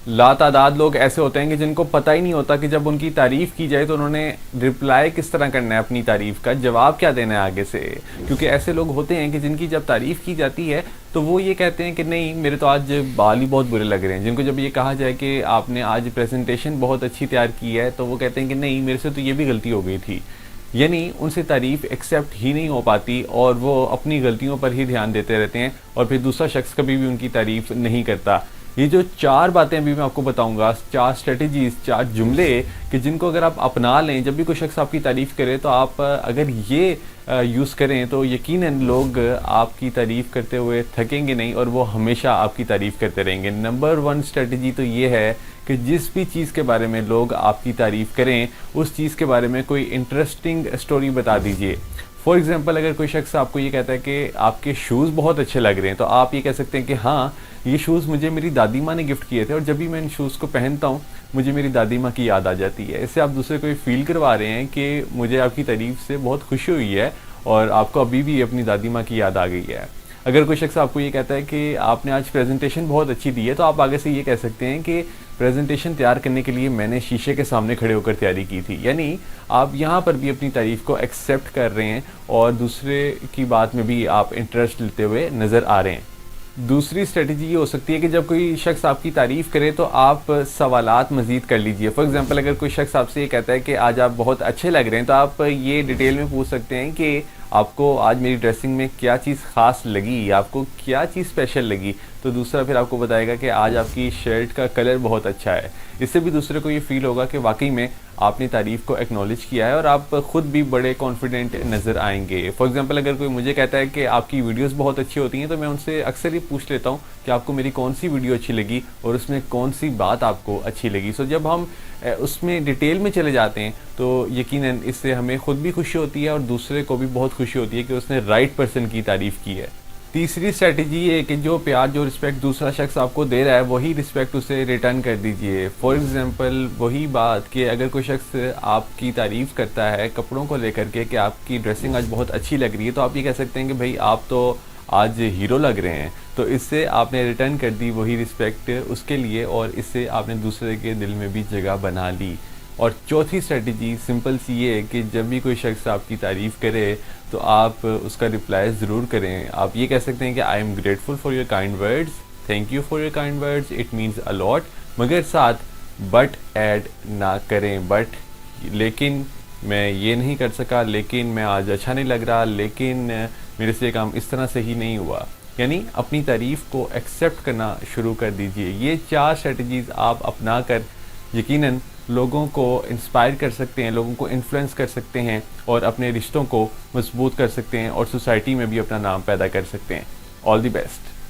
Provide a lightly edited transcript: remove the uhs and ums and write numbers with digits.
लातादाद लोग ऐसे होते हैं कि जिनको पता ही नहीं होता कि जब उनकी तारीफ़ की जाए तो उन्होंने रिप्लाई किस तरह करना है, अपनी तारीफ़ का जवाब क्या देना है आगे से। क्योंकि ऐसे लोग होते हैं कि जिनकी जब तारीफ़ की जाती है तो वो ये कहते हैं कि नहीं, मेरे तो आज बाल ही बहुत बुरे लग रहे हैं। जिनको जब ये कहा जाए कि आपने आज प्रेजेंटेशन बहुत अच्छी तैयार की है तो वो कहते हैं कि नहीं, मेरे से तो ये भी गलती हो गई थी। यानी उनसे तारीफ़ एक्सेप्ट ही नहीं हो पाती और वो अपनी गलतियों पर ही ध्यान देते रहते हैं और फिर दूसरा शख्स कभी भी उनकी तारीफ़ नहीं करता। ये जो 4 बातें अभी मैं आपको बताऊंगा, 4 स्ट्रेटजीज, 4 जुमले कि जिनको अगर आप अपना लें, जब भी कोई शख्स आपकी तारीफ़ करे तो आप अगर ये यूज़ करें तो यकीनन लोग आपकी तारीफ़ करते हुए थकेंगे नहीं और वो हमेशा आपकी तारीफ़ करते रहेंगे। नंबर 1 स्ट्रेटजी तो ये है कि जिस भी चीज़ के बारे में लोग आपकी तारीफ़ करें, उस चीज़ के बारे में कोई इंटरेस्टिंग स्टोरी बता दीजिए। फॉर एग्जाम्पल, अगर कोई शख्स आपको ये कहता है कि आपके शूज़ बहुत अच्छे लग रहे हैं, तो आप ये कह सकते हैं कि हाँ, ये शूज़ मुझे मेरी दादी माँ ने गिफ्ट किए थे और जब भी मैं इन शूज़ को पहनता हूँ मुझे मेरी दादी माँ की याद आ जाती है। इससे आप दूसरे को ये फील करवा रहे हैं कि मुझे आपकी तारीफ़ से बहुत खुशी हुई है और आपको अभी भी अपनी दादी माँ की याद आ गई है। अगर कोई शख्स आपको ये कहता है कि आपने आज प्रेजेंटेशन बहुत अच्छी दी है, तो आप आगे से ये कह सकते हैं कि प्रेजेंटेशन तैयार करने के लिए मैंने शीशे के सामने खड़े होकर तैयारी की थी। यानी आप यहाँ पर भी अपनी तारीफ़ को एक्सेप्ट कर रहे हैं और दूसरे की बात में भी आप इंटरेस्ट लेते हुए नज़र आ रहे हैं। दूसरी स्ट्रेटजी ये हो सकती है कि जब कोई शख्स आपकी तारीफ़ करे तो आप सवालात मज़ीद कर लीजिए। फॉर एग्जांपल, अगर कोई शख्स आपसे ये कहता है कि आज आप बहुत अच्छे लग रहे हैं, तो आप ये डिटेल में पूछ सकते हैं कि आपको आज मेरी ड्रेसिंग में क्या चीज़ ख़ास लगी, आपको क्या चीज़ स्पेशल लगी। तो दूसरा फिर आपको बताएगा कि आज आपकी शर्ट का कलर बहुत अच्छा है। इससे भी दूसरे को ये फ़ील होगा कि वाकई में आपने तारीफ़ को एक्नॉलेज किया है और आप ख़ुद भी बड़े कॉन्फिडेंट नज़र आएंगे। फॉर एग्जांपल, अगर कोई मुझे कहता है कि आपकी वीडियोस बहुत अच्छी होती हैं, तो मैं उनसे अक्सर ही पूछ लेता हूँ कि आपको मेरी कौन सी वीडियो अच्छी लगी और उसमें कौन सी बात आपको अच्छी लगी। सो जब हम उसमें डिटेल में चले जाते हैं तो यकीनन इससे हमें ख़ुद भी खुशी होती है और दूसरे को भी बहुत खुशी होती है कि उसने राइट पर्सन की तारीफ़ की है। तीसरी स्ट्रेटजी ये है कि जो प्यार, जो रिस्पेक्ट दूसरा शख्स आपको दे रहा है, वही रिस्पेक्ट उसे रिटर्न कर दीजिए। फॉर एग्जांपल, वही बात कि अगर कोई शख्स आपकी तारीफ़ करता है कपड़ों को लेकर के कि आपकी ड्रेसिंग आज बहुत अच्छी लग रही है, तो आप ये कह सकते हैं कि भाई आप तो आज हीरो लग रहे हैं। तो इससे आपने रिटर्न कर दी वही रिस्पेक्ट उसके लिए और इससे आपने दूसरे के दिल में भी जगह बना ली। और चौथी स्ट्रेटजी सिंपल सी ये है कि जब भी कोई शख्स आपकी तारीफ़ करे तो आप उसका रिप्लाई ज़रूर करें। आप ये कह सकते हैं कि I am grateful for your kind words, thank you for your kind words, it means a lot. मगर साथ बट ऐड ना करें। बट, लेकिन मैं ये नहीं कर सका, लेकिन मैं आज अच्छा नहीं लग रहा, लेकिन मेरे से काम इस तरह से ही नहीं हुआ। यानी अपनी तारीफ़ को एक्सेप्ट करना शुरू कर दीजिए। ये 4 स्ट्रेटजीज़ आप अपना कर यकीनन लोगों को इंस्पायर कर सकते हैं, लोगों को इन्फ्लुएंस कर सकते हैं और अपने रिश्तों को मजबूत कर सकते हैं और सोसाइटी में भी अपना नाम पैदा कर सकते हैं। All the best.